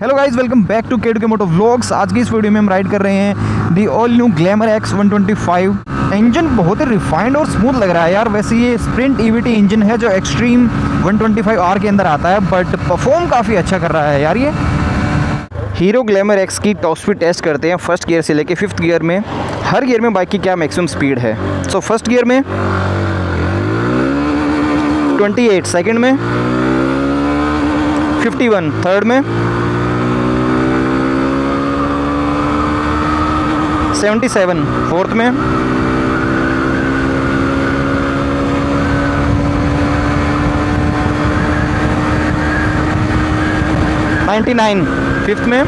Hello guys, welcome back to K Moto vlogs. आज की इस वीडियो में हम राइड कर रहे हैं दी all new glamour X 125। Engine बहुत ही रिफाइंड और स्मूथ लग रहा है यार। वैसे ये स्प्रिंट ईवीटी इंजन है जो एक्सट्रीम 125R के अंदर आता है, बट परफॉर्म काफ़ी अच्छा कर रहा है यार ये। हीरो ग्लैमर एक्स की टॉप स्पीड टेस्ट करते हैं फर्स्ट गियर से लेके फिफ्थ गियर में। हर गियर में बाइक की क्या मैक्सिमम स्पीड है। सो फर्स्ट गियर में 28, सेकेंड में 51, थर्ड में 77, फोर्थ में 99, फिफ्थ में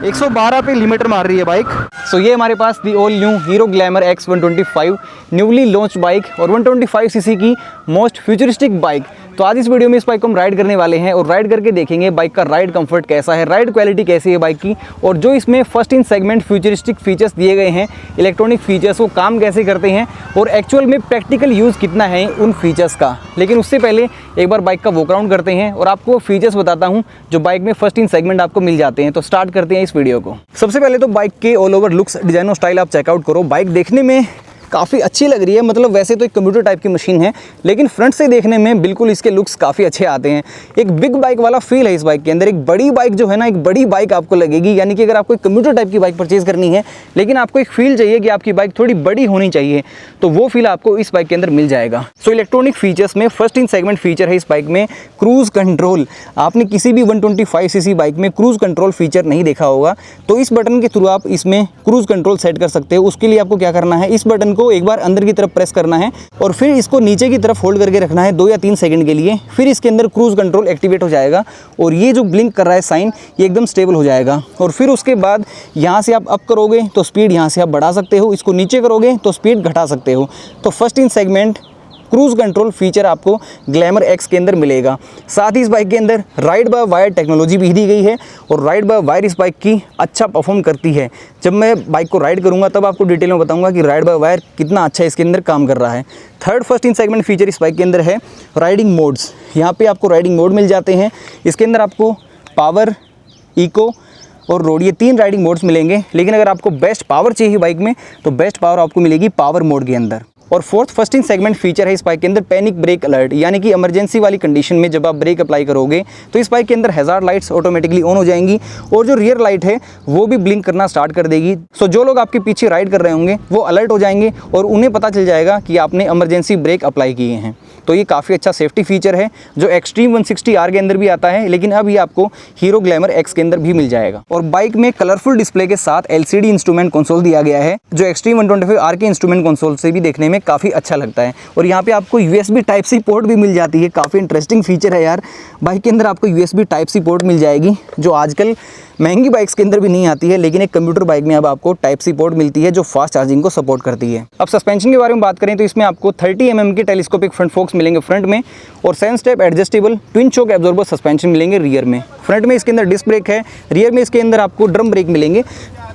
112 पे लिमिटर मार रही है बाइक। सो ये हमारे पास the all new Hero Glamour X 125 newly launch bike और 125 सीसी की मोस्ट फ्यूचरिस्टिक बाइक। तो आज इस वीडियो में इस बाइक को हम राइड करने वाले हैं और राइड करके देखेंगे बाइक का राइड कंफर्ट कैसा है, राइड क्वालिटी कैसी है बाइक की, और जो इसमें first in segment futuristic features दिए गए हैं, इलेक्ट्रॉनिक फीचर्स, वो काम कैसे करते हैं और एक्चुअल में प्रैक्टिकल यूज़ कितना है उन फीचर्स का। लेकिन उससे पहले एक बार बाइक का वॉक अराउंड करते हैं और आपको फीचर्स बताता हूँ जो बाइक में फर्स्ट इन सेगमेंट आपको मिल जाते हैं। तो स्टार्ट करते हैं इस वीडियो को। सबसे पहले तो बाइक के ऑल ओवर लुक्स, डिजाइन और स्टाइल आप चेकआउट करो। बाइक देखने में काफ़ी अच्छी लग रही है, मतलब वैसे तो एक कंप्यूटर टाइप की मशीन है, लेकिन फ्रंट से देखने में बिल्कुल इसके लुक्स काफ़ी अच्छे आते हैं। एक बिग बाइक वाला फील है इस बाइक के अंदर। एक बड़ी बाइक जो है ना, एक बड़ी बाइक आपको लगेगी। यानी कि अगर आपको एक कंप्यूटर टाइप की बाइक परचेज करनी है लेकिन आपको एक फील चाहिए कि आपकी बाइक थोड़ी बड़ी होनी चाहिए, तो वो फील आपको इस बाइक के अंदर मिल जाएगा। सो इलेक्ट्रॉनिक फीचर्स में फर्स्ट इन सेगमेंट फीचर है इस बाइक में क्रूज कंट्रोल। आपने किसी भी 125 सीसी बाइक में क्रूज कंट्रोल फीचर नहीं देखा होगा, तो इस बटन के थ्रू आप इसमें क्रूज कंट्रोल सेट कर सकते हो। उसके लिए आपको क्या करना है, इस बटन को एक बार अंदर की प्रेस करना है और फिर इसको नीचे की तरफ होल्ड करके रखना है 2 या 3 सेकंड के लिए। फिर इसके अंदर क्रूज कंट्रोल एक्टिवेट हो जाएगा और ये जो ब्लिंक कर रहा है साइन, ये एकदम स्टेबल हो जाएगा। और फिर उसके बाद यहाँ से आप अप करोगे तो स्पीड यहाँ से आप बढ़ा सकते हो, इसको नीचे करोगे तो स्पीड घटा सकते हो। तो first in segment cruise control feature आपको ग्लैमर एक्स के अंदर मिलेगा। साथ ही इस बाइक के अंदर राइड बाय वायर टेक्नोलॉजी भी दी गई है और राइड बाय वायर इस बाइक की अच्छा परफॉर्म करती है। जब मैं बाइक को राइड करूंगा तब आपको डिटेल में बताऊंगा कि राइड बाय वायर कितना अच्छा इसके अंदर काम कर रहा है। Third first in segment feature इस बाइक के अंदर है राइडिंग मोड्स। यहाँ पर आपको राइडिंग मोड मिल जाते हैं। इसके अंदर आपको पावर, इको और रोड, ये 3 राइडिंग मोड्स मिलेंगे। लेकिन अगर आपको बेस्ट पावर चाहिए बाइक में तो बेस्ट पावर आपको मिलेगी पावर मोड के अंदर। और fourth first in segment feature है इस बाइक के अंदर पैनिक ब्रेक अलर्ट। यानी कि इमरजेंसी वाली कंडीशन में जब आप ब्रेक अप्लाई करोगे तो इस बाइक के अंदर हैजार्ड लाइट्स ऑटोमेटिकली ऑन हो जाएंगी और जो रियर लाइट है वो भी ब्लिंक करना स्टार्ट कर देगी। सो जो लोग आपके पीछे राइड कर रहे होंगे वो अलर्ट हो जाएंगे और उन्हें पता चल जाएगा कि आपने इमरजेंसी ब्रेक अप्लाई किए हैं। तो ये काफ़ी अच्छा सेफ्टी फीचर है जो एक्सट्रीम 160R के अंदर भी आता है, लेकिन अब ये आपको हीरो ग्लैमर एक्स के अंदर भी मिल जाएगा। और बाइक में कलरफुल डिस्प्ले के साथ LCD इंस्ट्रूमेंट कंसोल दिया गया है जो एक्सट्रीम 125R के इंस्ट्रूमेंट कंसोल से भी देखने में काफ़ी अच्छा लगता है। और यहाँ पे आपको USB टाइप सी पोर्ट भी मिल जाती है। काफ़ी इंटरेस्टिंग फीचर है यार। बाइक के अंदर आपको USB टाइप सी पोर्ट मिल जाएगी जो आजकल महंगी बाइक्स के अंदर भी नहीं आती है, लेकिन एक कंप्यूटर बाइक में अब आपको टाइप सी पोर्ट मिलती है जो फास्ट चार्जिंग को सपोर्ट करती है। अब सस्पेंशन के बारे में बात करें तो इसमें आपको 30 mm के टेलीस्कोपिक फ्रंट फोक्स मिलेंगे फ्रंट में और 7 स्टेप एडजस्टेबल ट्विन चोक एब्जॉर्बर सस्पेंशन मिलेंगे रियर में। फ्रंट में इसके अंदर डिस्क ब्रेक है, रियर में इसके अंदर आपको ड्रम ब्रेक मिलेंगे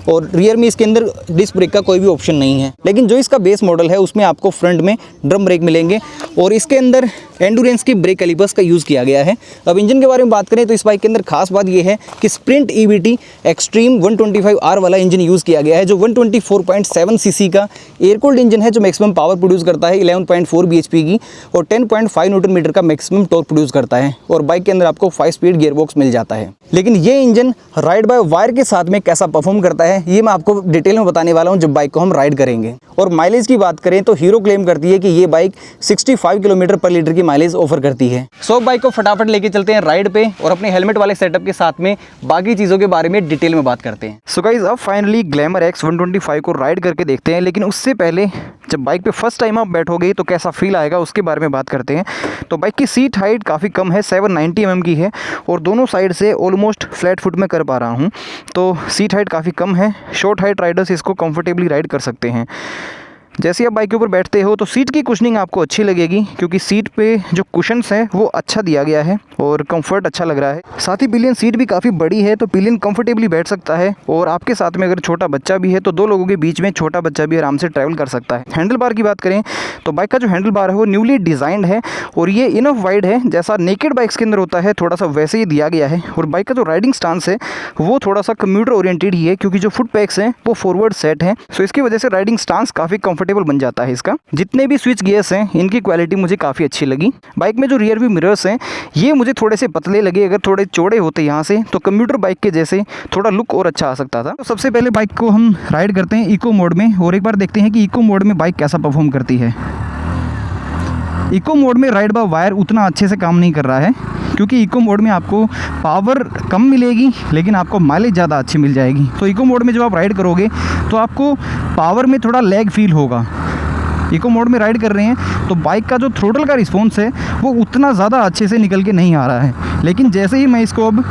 और रियर में इसके अंदर डिस्क ब्रेक का कोई भी ऑप्शन नहीं है। लेकिन जो इसका बेस मॉडल है उसमें आपको फ्रंट में ड्रम ब्रेक मिलेंगे और इसके अंदर एंडुरेंस की ब्रेक कैलिपर्स का यूज़ किया गया है। अब इंजन के बारे में बात करें तो इस बाइक के अंदर खास बात यह है कि स्प्रिंट ईवीटी एक्सट्रीम 125R वाला इंजन यूज़ किया गया है जो 124.7 सीसी का एयर कूल्ड इंजन है जो मैक्सिमम पावर प्रोड्यूस करता है 11.4 bhp की और 10.5 न्यूटन मीटर का मैक्सिमम टॉर्क प्रोड्यूस करता है। और बाइक के अंदर आपको 5 स्पीड गियरबॉक्स मिल जाता है। लेकिन ये इंजन राइड बाय वायर के साथ में कैसा परफॉर्म करता है ये मैं आपको डिटेल में बताने वाला हूँ जब बाइक को हम राइड करेंगे। और माइलेज की बात करें तो हीरो क्लेम करती है कि ये बाइक 65 किलोमीटर पर लीटर की माइलेज ऑफर करती है। सो बाइक को फटाफट लेके चलते हैं राइड पे और अपने हेलमेट वाले सेटअप के साथ में बाकी चीज़ों के बारे में डिटेल में बात करते हैं। सो गाइस, अब फाइनली ग्लैमर X 125 को राइड करके देखते हैं, लेकिन उससे पहले जब बाइक पे फर्स्ट टाइम आप बैठोगे तो कैसा फील आएगा उसके बारे में बात करते हैं। तो बाइक की सीट हाइट काफ़ी कम है, 790 mm की है और दोनों साइड से ऑलमोस्ट फ्लैट फुट में कर पा रहा हूँ, तो सीट हाइट काफ़ी कम है। शॉर्ट हाइट राइडर्स इसको कंफर्टेबली राइड कर सकते हैं। जैसे आप बाइक के ऊपर बैठते हो तो सीट की कुशनिंग आपको अच्छी लगेगी, क्योंकि सीट पे जो कुशन्स हैं वो अच्छा दिया गया है और कंफर्ट अच्छा लग रहा है। साथ ही पिलियन सीट भी काफ़ी बड़ी है, तो पिलियन कंफर्टेबली बैठ सकता है और आपके साथ में अगर छोटा बच्चा भी है तो 2 लोगों के बीच में छोटा बच्चा भी आराम से ट्रैवल कर सकता है। हैंडल बार की बात करें तो बाइक का जो हैंडल बार है वो न्यूली डिज़ाइंड है और ये इनफ वाइड है, जैसा नेकेड बाइक्स के अंदर होता है थोड़ा सा वैसे ही दिया गया है। और बाइक का जो राइडिंग स्टांस है वो थोड़ा सा कम्यूटर ओरिएंटेड ही है, क्योंकि जो फुट पैक्स हैं वो फॉरवर्ड सेट हैं, सो इसकी वजह से राइडिंग स्टांस काफ़ी कंफर्टेबल बन जाता है। जितने भी स्विच गियर्स हैं इनकी क्वालिटी मुझे काफ़ी अच्छी लगी। बाइक में जो रियर व्यू मिरर्स हैं ये मुझे थोड़े से पतले लगे, अगर थोड़े चौड़े होते यहाँ से तो कंप्यूटर बाइक के जैसे थोड़ा लुक और अच्छा आ सकता था। तो सबसे पहले बाइक को हम राइड करते हैं इको मोड में और एक बार देखते हैं कि इको मोड में बाइक कैसा परफॉर्म करती है। इको मोड में राइड बाय वायर उतना अच्छे से काम नहीं कर रहा है, क्योंकि इको मोड में आपको पावर कम मिलेगी लेकिन आपको माइलेज ज़्यादा अच्छी मिल जाएगी। तो इको मोड में जब आप राइड करोगे तो आपको पावर में थोड़ा लैग फील होगा। इको मोड में राइड कर रहे हैं तो बाइक का जो थ्रोटल का रिस्पॉन्स है वो उतना ज़्यादा अच्छे से निकल के नहीं आ रहा है। लेकिन जैसे ही मैं इसको अब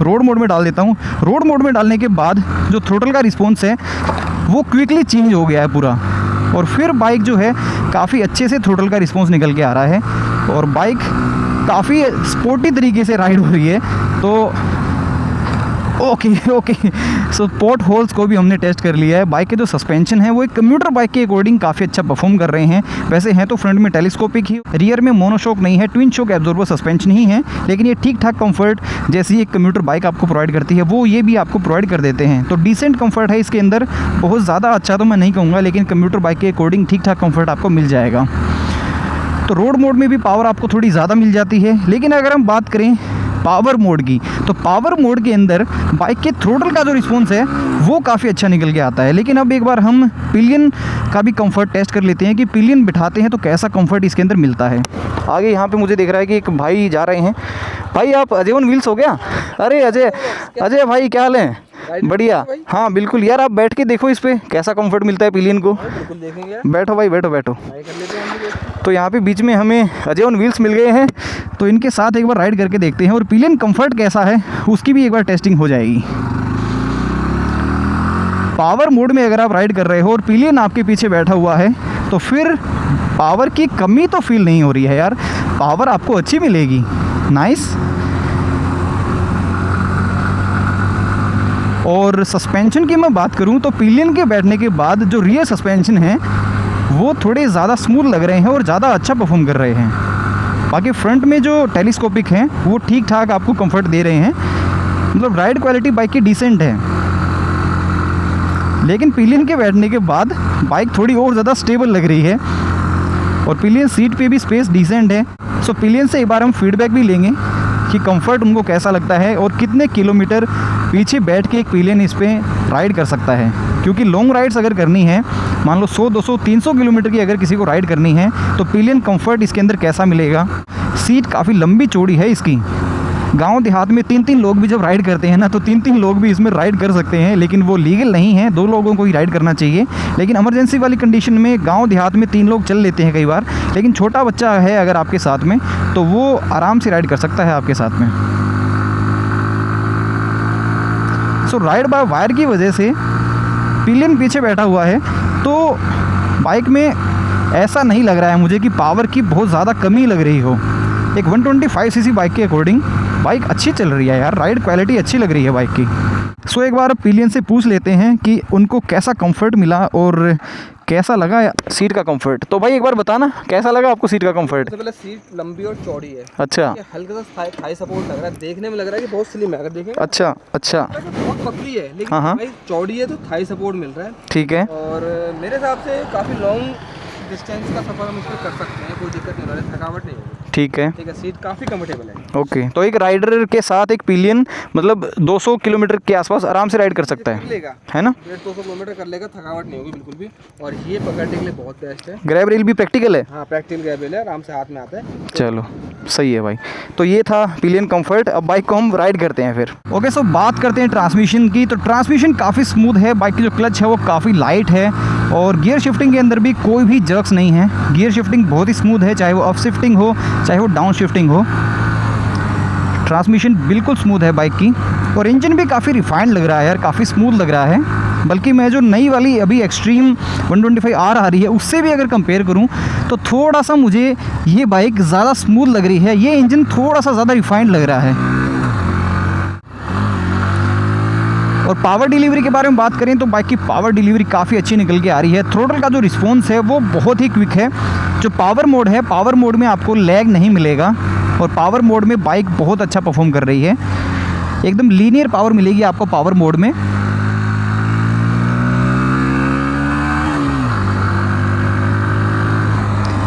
रोड मोड में डाल देता हूँ, रोड मोड में डालने के बाद जो थ्रोटल का रिस्पॉन्स है वो क्विकली चेंज हो गया है पूरा, और फिर बाइक जो है काफ़ी अच्छे से थ्रोटल का रिस्पॉन्स निकल के आ रहा है और बाइक काफ़ी स्पोर्टी तरीके से राइड हो रही है। तो ओके सो पोर्ट होल्स को भी हमने टेस्ट कर लिया है। बाइक के जो सस्पेंशन है वो एक कम्यूटर बाइक के अकॉर्डिंग काफ़ी अच्छा परफॉर्म कर रहे हैं। वैसे हैं तो फ्रंट में टेलीस्कोपिक ही, रियर में मोनोशॉक नहीं है, ट्विन शॉक एब्जॉर्बर सस्पेंशन ही है, लेकिन ये ठीक ठाक कंफर्ट जैसी एक कम्यूटर बाइक आपको प्रोवाइड करती है वो ये भी आपको प्रोवाइड कर देते हैं। तो डिसेंट कंफर्ट है इसके अंदर, बहुत ज़्यादा अच्छा तो मैं नहीं कहूँगा, लेकिन कम्यूटर बाइक के अकॉर्डिंग ठीक ठाक कंफर्ट आपको मिल जाएगा। तो रोड मोड में भी पावर आपको थोड़ी ज़्यादा मिल जाती है, लेकिन अगर हम बात करें पावर मोड की तो पावर मोड के अंदर बाइक के थ्रोटल का जो रिस्पॉन्स है वो काफ़ी अच्छा निकल के आता है। लेकिन अब एक बार हम पिलियन का भी कंफर्ट टेस्ट कर लेते हैं कि पिलियन बिठाते हैं तो कैसा कंफर्ट इसके अंदर मिलता है। आगे यहाँ पे मुझे दिख रहा है कि एक भाई जा रहे हैं। भाई आप अजय ऑन व्हील्स हो क्या? अरे अजय भाई क्या हाल है? बढ़िया। हाँ बिल्कुल यार, आप बैठ के देखो इस पे कैसा कंफर्ट मिलता है पिलियन को। बिल्कुल देखेंगे। बैठो भाई, बैठो। तो यहाँ पे बीच में हमें अजय ऑन व्हील्स मिल गए हैं, तो इनके साथ एक बार राइड करके देखते हैं और पिलियन कंफर्ट कैसा है उसकी भी एक बार टेस्टिंग हो जाएगी। पावर मोड में अगर आप राइड कर रहे हो और पिलियन आपके पीछे बैठा हुआ है तो फिर पावर की कमी तो फील नहीं हो रही है यार, पावर आपको अच्छी मिलेगी। नाइस। और सस्पेंशन की मैं बात करूं तो पिलियन के बैठने के बाद जो रियर सस्पेंशन है वो थोड़े ज़्यादा स्मूथ लग रहे हैं और ज़्यादा अच्छा परफॉर्म कर रहे हैं। बाकी फ्रंट में जो टेलीस्कोपिक हैं वो ठीक ठाक आपको कंफर्ट दे रहे हैं, मतलब राइड क्वालिटी बाइक की डिसेंट है। लेकिन पिलियन के बैठने के बाद बाइक थोड़ी और ज़्यादा स्टेबल लग रही है और पिलियन सीट पे भी स्पेस डिसेंट है। सो पिलियन से एक बार हम फीडबैक भी लेंगे कि कंफर्ट उनको कैसा लगता है और कितने किलोमीटर पीछे बैठ के एक पिलियन इस पर राइड कर सकता है। क्योंकि लॉन्ग राइड्स अगर करनी है, मान लो 100, 200, 300 किलोमीटर की अगर किसी को राइड करनी है तो पिलियन कंफर्ट इसके अंदर कैसा मिलेगा। सीट काफ़ी लंबी चौड़ी है इसकी। गांव देहात में 3-3 लोग भी जब राइड करते हैं ना तो 3-3 लोग भी इसमें राइड कर सकते हैं, लेकिन वो लीगल नहीं है, 2 लोगों को ही राइड करना चाहिए। लेकिन इमरजेंसी वाली कंडीशन में गांव देहात में 3 लोग चल लेते हैं कई बार, लेकिन छोटा बच्चा है अगर आपके साथ में तो वो आराम से राइड कर सकता है आपके साथ में। सो राइड बाय वायर की वजह से पिलियन पीछे बैठा हुआ है तो बाइक में ऐसा नहीं लग रहा है मुझे कि पावर की बहुत ज़्यादा कमी लग रही हो। एक 125 सीसी बाइक के अकॉर्डिंग बाइक अच्छी चल रही है यार, राइड क्वालिटी अच्छी लग रही है बाइक की। सो एक बार पिलियन से पूछ लेते हैं कि उनको कैसा कंफर्ट मिला और कैसा लगा सीट का कंफर्ट। तो भाई एक बार बताना कैसा लगा आपको सीट का कंफर्ट? सबसे पहले सीट लंबी और चौड़ी है। अच्छा। हल्का सा थाई सपोर्ट लग रहा है, देखने में लग रहा है कि बहुत स्लिम है अगर देखें। अच्छा। बहुत पतली है लेकिन भाई चौड़ी है तो थाई सपोर्ट मिल रहा है। ठीक है। और मेरे हिसाब से काफ़ी लॉन्ग डिस्टेंस का सफ़र हम इस पर कर सकते हैं, कोई दिक्कत नहीं हो रहा है, थकावट नहीं होगी। ठीक है। ठीक है, सीट काफ़ी कंफर्टेबल है। ओके, तो एक राइडर के साथ एक पिलियन मतलब 200 किलोमीटर के आसपास आराम से राइड कर सकता कर है लेगा, है ना? 150 किलोमीटर कर लेगा, थकावट नहीं होगी बिल्कुल भी। और ये पकड़ने के लिए बहुत बेस्ट है। ग्रैब रेल भी प्रैक्टिकल है? हाँ, प्रैक्टिकल ग्रैब रेल है, आराम से हाथ में आता है। चलो सही है भाई। तो ये था पिलियन कंफर्ट। अब बाइक को हम राइड करते हैं फिर। ओके, सो बात करते हैं ट्रांसमिशन की। तो ट्रांसमिशन काफ़ी स्मूथ है, बाइक की जो क्लच है वो काफ़ी लाइट है, और गियर शिफ्टिंग के अंदर भी कोई भी जर्क्स नहीं है। गियर शिफ्टिंग बहुत ही स्मूथ है, चाहे वो अप शिफ्टिंग हो चाहे वो डाउन शिफ्टिंग हो। ट्रांसमिशन बिल्कुल स्मूथ है बाइक की, और इंजन भी काफ़ी रिफाइंड लग रहा है यार, काफ़ी स्मूथ लग रहा है। बल्कि मैं जो नई वाली अभी एक्सट्रीम 125R आ रही है उससे भी अगर कंपेयर करूं तो थोड़ा सा मुझे ये बाइक ज़्यादा स्मूथ लग रही है। ये इंजन थोड़ा सा ज़्यादा रिफाइंड लग रहा है। और पावर डिलीवरी के बारे में बात करें तो बाइक की पावर डिलीवरी काफ़ी अच्छी निकल के आ रही है। थ्रोटल का जो रिस्पॉन्स है वो बहुत ही क्विक है। जो पावर मोड है, पावर मोड में आपको लैग नहीं मिलेगा, और पावर मोड में बाइक बहुत अच्छा परफॉर्म कर रही है। एकदम लीनियर पावर मिलेगी आपको पावर मोड में।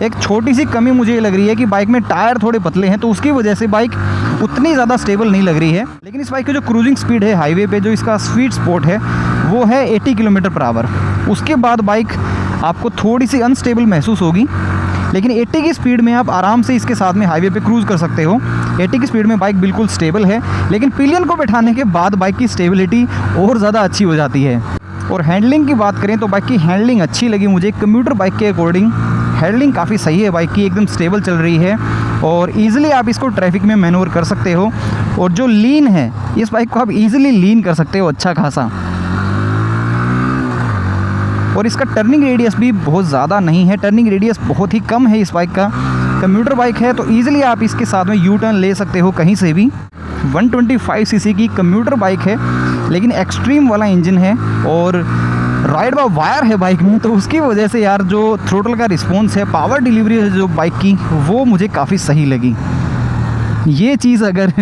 एक छोटी सी कमी मुझे ये लग रही है कि बाइक में टायर थोड़े पतले हैं, तो उसकी वजह से बाइक उतनी ज़्यादा स्टेबल नहीं लग रही है। लेकिन इस बाइक की जो क्रूजिंग स्पीड है हाईवे पे, जो इसका स्वीट स्पॉट है वो है 80 किलोमीटर पर आवर। उसके बाद बाइक आपको थोड़ी सी अनस्टेबल महसूस होगी, लेकिन 80 की स्पीड में आप आराम से इसके साथ में हाईवे पे क्रूज़ कर सकते हो। 80 की स्पीड में बाइक बिल्कुल स्टेबल है, लेकिन पिलियन को बैठाने के बाद बाइक की स्टेबिलिटी और ज़्यादा अच्छी हो जाती है। और हैंडलिंग की बात करें तो बाइक की हैंडलिंग अच्छी लगी मुझे। कम्यूटर बाइक के अकॉर्डिंग हैंडलिंग काफ़ी सही है बाइक की, एकदम स्टेबल चल रही है, और ईज़िली आप इसको ट्रैफिक में मैनूवर कर सकते हो। और जो लीन है, इस बाइक को आप ईज़िली लीन कर सकते हो अच्छा खासा। और इसका टर्निंग रेडियस भी बहुत ज़्यादा नहीं है, टर्निंग रेडियस बहुत ही कम है इस बाइक का। कम्यूटर बाइक है तो ईज़िली आप इसके साथ में यू टर्न ले सकते हो कहीं से भी। 125 सीसी की कम्यूटर बाइक है, लेकिन एक्सट्रीम वाला इंजन है, और राइड बाय वायर है बाइक में, तो उसकी वजह से यार जो थ्रोटल का रिस्पॉन्स है, पावर डिलीवरी है जो बाइक की, वो मुझे काफ़ी सही लगी। ये चीज़ अगर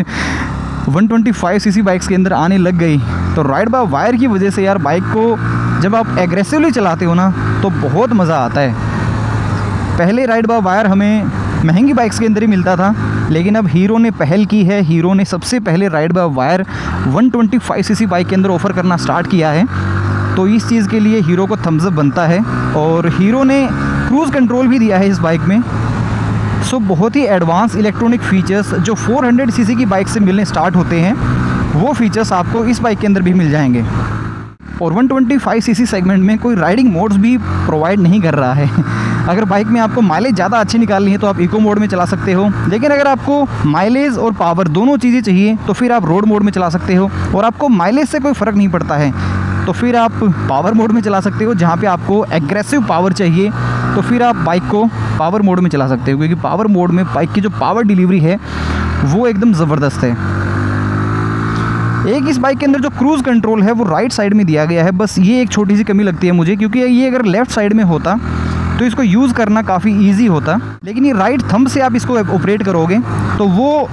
125 सीसी बाइक्स के अंदर आने लग गई तो राइड बाय वायर की वजह से यार बाइक को जब आप एग्रेसिवली चलाते हो ना तो बहुत मज़ा आता है। पहले राइड बाय वायर हमें महंगी बाइक्स के अंदर ही मिलता था, लेकिन अब हीरो ने पहल की है। हीरो ने सबसे पहले ride by wire 125 CC bike के अंदर ऑफ़र करना स्टार्ट किया है, तो इस चीज़ के लिए हीरो को थम्स अप बनता है। और हीरो ने क्रूज़ कंट्रोल भी दिया है इस बाइक में। सो बहुत ही एडवांस इलेक्ट्रॉनिक फ़ीचर्स जो 400 सीसी की बाइक से मिलने स्टार्ट होते हैं, वो फीचर्स आपको इस बाइक के अंदर भी मिल जाएंगे। और 125 सीसी सेगमेंट में कोई राइडिंग मोड्स भी प्रोवाइड नहीं कर रहा है। अगर बाइक में आपको माइलेज ज़्यादा अच्छी निकालनी है तो आप इको मोड में चला सकते हो, लेकिन अगर आपको माइलेज और पावर दोनों चीज़ें चाहिए तो फिर आप रोड मोड में चला सकते हो। और आपको माइलेज से कोई फ़र्क नहीं पड़ता है तो फिर आप पावर मोड में चला सकते हो। जहाँ पे आपको एग्रेसिव पावर चाहिए तो फिर आप बाइक को पावर मोड में चला सकते हो, क्योंकि पावर मोड में बाइक की जो पावर डिलीवरी है वो एकदम ज़बरदस्त है। एक इस बाइक के अंदर जो क्रूज़ कंट्रोल है वो राइट साइड में दिया गया है, बस ये एक छोटी सी कमी लगती है मुझे, क्योंकि ये अगर लेफ़्ट साइड में होता तो इसको यूज़ करना काफ़ी ईजी होता। लेकिन ये राइट थंब से आप इसको ऑपरेट करोगे तो वो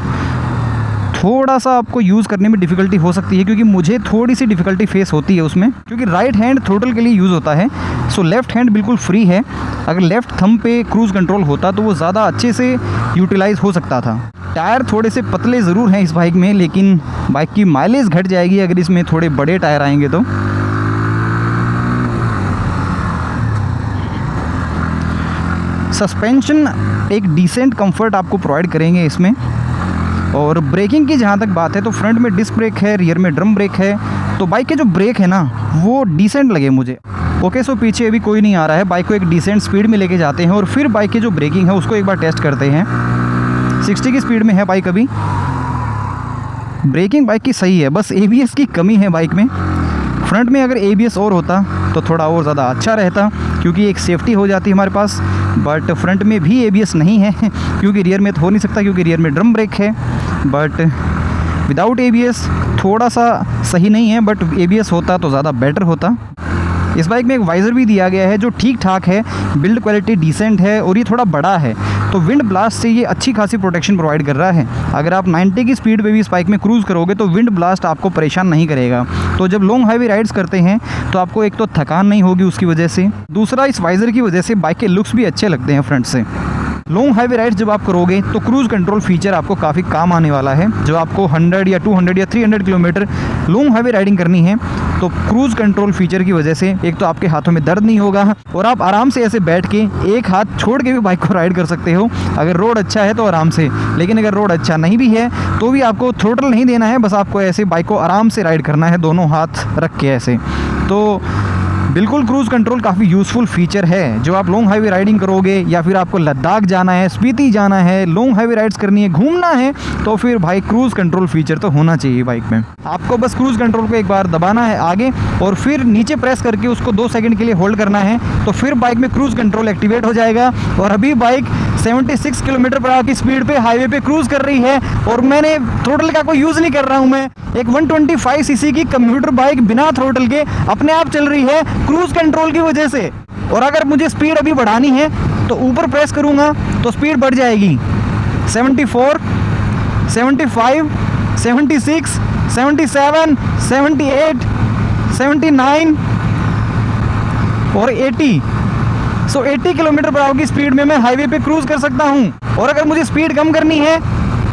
थोड़ा सा आपको यूज़ करने में डिफ़िकल्टी हो सकती है, क्योंकि मुझे थोड़ी सी डिफ़िकल्टी फेस होती है उसमें, क्योंकि राइट हैंड थ्रोटल के लिए यूज़ होता है। सो लेफ़्ट हैंड बिल्कुल फ्री है। अगर लेफ़्ट थंब पे क्रूज़ कंट्रोल होता तो वो ज़्यादा अच्छे से यूटिलाइज़ हो सकता था। टायर थोड़े से पतले ज़रूर हैं इस बाइक में, लेकिन बाइक की माइलेज घट जाएगी अगर इसमें थोड़े बड़े टायर आएंगे तो। सस्पेंशन एक डिसेंट कंफर्ट आपको प्रोवाइड करेंगे इसमें। और ब्रेकिंग की जहाँ तक बात है तो फ्रंट में डिस्क ब्रेक है, रियर में ड्रम ब्रेक है, तो बाइक के जो ब्रेक है ना वो डिसेंट लगे मुझे। ओके, सो पीछे अभी कोई नहीं आ रहा है, बाइक को एक डिसेंट स्पीड में लेके जाते हैं और फिर बाइक की जो ब्रेकिंग है उसको एक बार टेस्ट करते हैं। 60 की स्पीड में है बाइक अभी। ब्रेकिंग बाइक की सही है, बस ABS की कमी है बाइक में। फ्रंट में अगर ABS और होता तो थोड़ा और ज़्यादा अच्छा रहता, क्योंकि एक सेफ्टी हो जाती है हमारे पास। बट फ्रंट में भी ABS नहीं है क्योंकि रियर में तो हो नहीं सकता, क्योंकि रियर में ड्रम ब्रेक है। बट विदाउट ABS थोड़ा सा सही नहीं है, बट ABS होता तो ज़्यादा बेटर होता। इस बाइक में एक वाइज़र भी दिया गया है जो ठीक ठाक है, बिल्ड क्वालिटी डिसेंट है, और ये थोड़ा बड़ा है, तो विंड ब्लास्ट से ये अच्छी खासी प्रोटेक्शन प्रोवाइड कर रहा है। अगर आप 90 की स्पीड पे भी इस बाइक में क्रूज़ करोगे तो विंड ब्लास्ट आपको परेशान नहीं करेगा। तो जब लॉन्ग हाईवे राइड्स करते हैं तो आपको एक तो थकान नहीं होगी उसकी वजह से, दूसरा इस वाइज़र की वजह से बाइक के लुक्स भी अच्छे लगते हैं फ्रंट से। लॉन्ग हाईवे राइड जब आप करोगे तो क्रूज कंट्रोल फीचर आपको काफ़ी काम आने वाला है। जो आपको 100 या 200 या 300 किलोमीटर लॉन्ग हाईवे राइडिंग करनी है तो क्रूज कंट्रोल फीचर की वजह से एक तो आपके हाथों में दर्द नहीं होगा और आप आराम से ऐसे बैठ के एक हाथ छोड़ के भी बाइक को राइड कर सकते हो। अगर रोड अच्छा है तो आराम से, लेकिन अगर रोड अच्छा नहीं भी है तो भी आपको थ्रोटल नहीं देना है, बस आपको ऐसे बाइक को आराम से राइड करना है दोनों हाथ रख के ऐसे। तो बिल्कुल क्रूज़ कंट्रोल काफ़ी यूज़फुल फीचर है। जो आप लॉन्ग हाईवे राइडिंग करोगे या फिर आपको लद्दाख जाना है, स्पीति जाना है, लॉन्ग हाईवे राइड्स करनी है, घूमना है, तो फिर भाई क्रूज़ कंट्रोल फीचर तो होना चाहिए बाइक में। आपको बस क्रूज़ कंट्रोल को एक बार दबाना है आगे और फिर नीचे प्रेस करके उसको 2 सेकंड के लिए होल्ड करना है, तो फिर बाइक में क्रूज़ कंट्रोल एक्टिवेट हो जाएगा। और अभी बाइक 76 किलोमीटर पर आवर की स्पीड पे हाईवे पे क्रूज़ कर रही है और मैंने थ्रोटल का कोई यूज़ नहीं कर रहा हूँ। मैं एक 125 सीसी की कम्यूटर बाइक बिना थ्रोटल के अपने आप चल रही है क्रूज़ कंट्रोल की वजह से। और अगर मुझे स्पीड अभी बढ़ानी है तो ऊपर प्रेस करूँगा तो स्पीड बढ़ जाएगी 74, 75, 76, 77, 78, 79 और 80। सो 80 किलोमीटर पर आवर की स्पीड में मैं हाईवे पे क्रूज़ कर सकता हूँ। और अगर मुझे स्पीड कम करनी है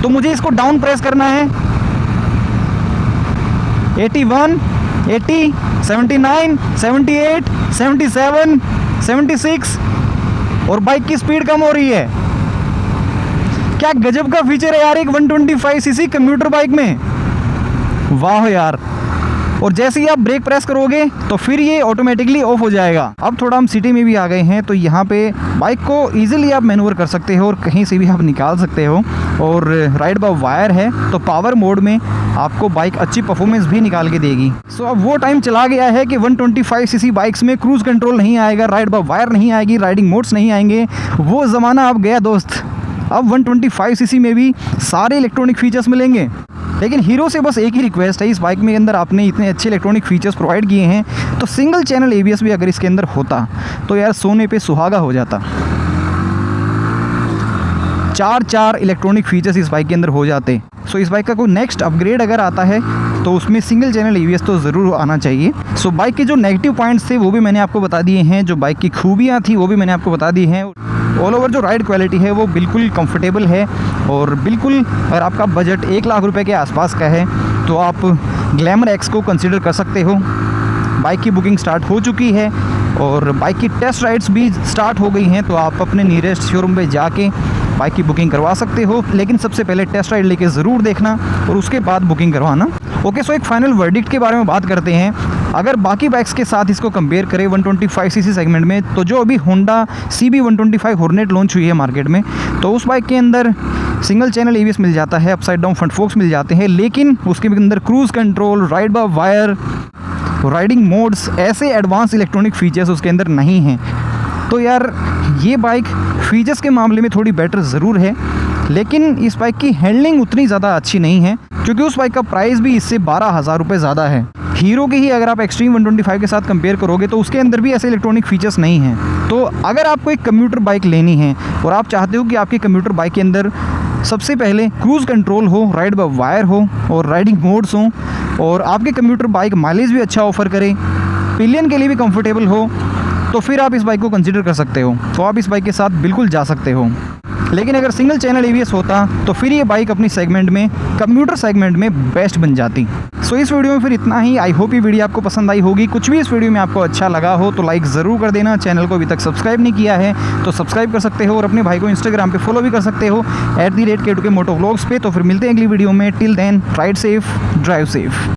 तो मुझे इसको डाउन प्रेस करना है 81, 80, 79, 78, 77, 76 और बाइक की स्पीड कम हो रही है। क्या गजब का फीचर है यार एक 125 सीसी कम्यूटर बाइक में, वाह यार। और जैसे ही आप ब्रेक प्रेस करोगे तो फिर ये ऑटोमेटिकली ऑफ हो जाएगा। अब थोड़ा हम सिटी में भी आ गए हैं तो यहाँ पे बाइक को इजीली आप मैनूवर कर सकते हो और कहीं से भी आप निकाल सकते हो। और राइड बाय वायर है तो पावर मोड में आपको बाइक अच्छी परफॉर्मेंस भी निकाल के देगी। सो अब वो टाइम चला गया है कि 125 सीसी बाइक्स में क्रूज़ कंट्रोल नहीं आएगा, राइड बाय वायर नहीं आएगी, राइडिंग मोड्स नहीं आएंगे। वो ज़माना अब गया दोस्त। अब 125 सीसी में भी सारे इलेक्ट्रॉनिक फीचर्स मिलेंगे। लेकिन हीरो से बस एक ही रिक्वेस्ट है, इस बाइक में अंदर आपने इतने अच्छे इलेक्ट्रॉनिक फीचर्स प्रोवाइड किए हैं तो सिंगल चैनल ABS भी अगर इसके अंदर होता तो यार सोने पे सुहागा हो जाता। 4 इलेक्ट्रॉनिक फीचर्स इस बाइक के अंदर हो जाते। सो इस बाइक का कोई नेक्स्ट अपग्रेड अगर आता है तो उसमें सिंगल चैनल ABS तो ज़रूर आना चाहिए। सो बाइक के जो नेगेटिव पॉइंट्स थे वो भी मैंने आपको बता दिए हैं, जो बाइक की खूबियाँ थी वो भी मैंने आपको बता दी हैं। ऑल ओवर जो राइड क्वालिटी है वो बिल्कुल कंफर्टेबल है और बिल्कुल अगर आपका बजट 1 लाख रुपए के आसपास का है तो आप ग्लैमर X को कंसिडर कर सकते हो। बाइक की बुकिंग स्टार्ट हो चुकी है और बाइक की टेस्ट राइड्स भी स्टार्ट हो गई हैं, तो आप अपने नियरेस्ट शोरूम पे जाके बाइक की बुकिंग करवा सकते हो। लेकिन सबसे पहले टेस्ट राइड लेके ज़रूर देखना और उसके बाद बुकिंग करवाना। ओके, सो एक फाइनल वर्डिक्ट के बारे में बात करते हैं। अगर बाकी बाइक्स के साथ इसको कंपेयर करें 125 सीसी सेगमेंट में, तो जो अभी होंडा CB 125 हॉर्नेट लॉन्च हुई है मार्केट में, तो उस बाइक के अंदर सिंगल चैनल ABS मिल जाता है, अपसाइड डाउन फ्रंट फोक्स मिल जाते हैं, लेकिन उसके अंदर cruise control, ride by wire, riding modes, ऐसे एडवांस इलेक्ट्रॉनिक फीचर्स उसके अंदर नहीं हैं। तो यार ये बाइक फीचर्स के मामले में थोड़ी बेटर ज़रूर है, लेकिन इस बाइक की हैंडलिंग उतनी ज़्यादा अच्छी नहीं है क्योंकि उस बाइक का प्राइस भी इससे 12,000 रुपये ज़्यादा है। हीरो की ही अगर आप एक्सट्रीम 125 के साथ कंपेयर करोगे तो उसके अंदर भी ऐसे इलेक्ट्रॉनिक फीचर्स नहीं हैं। तो अगर आपको एक कम्यूटर बाइक लेनी है और आप चाहते हो कि आपकी कम्यूटर बाइक के अंदर सबसे पहले क्रूज़ कंट्रोल हो, राइड बाय वायर हो और राइडिंग मोड्स हों और आपकी कम्यूटर बाइक माइलेज भी अच्छा ऑफर करे, पिलियन के लिए भी कंफर्टेबल हो, तो फिर आप इस बाइक को कंसिडर कर सकते हो। तो आप इस बाइक के साथ बिल्कुल जा सकते हो। लेकिन अगर सिंगल चैनल ABS होता तो फिर ये बाइक अपनी सेगमेंट में, कम्यूटर सेगमेंट में बेस्ट बन जाती। सो इस वीडियो में फिर इतना ही। आई होप ये वीडियो आपको पसंद आई होगी। कुछ भी इस वीडियो में आपको अच्छा लगा हो तो लाइक ज़रूर कर देना। चैनल को अभी तक सब्सक्राइब नहीं किया है तो सब्सक्राइब कर सकते हो और अपने भाई को इंस्टाग्राम पे फॉलो भी कर सकते हो @K2K मोटो व्लॉग्स पे। तो फिर मिलते हैं अगली वीडियो में। Till then ride safe, drive safe.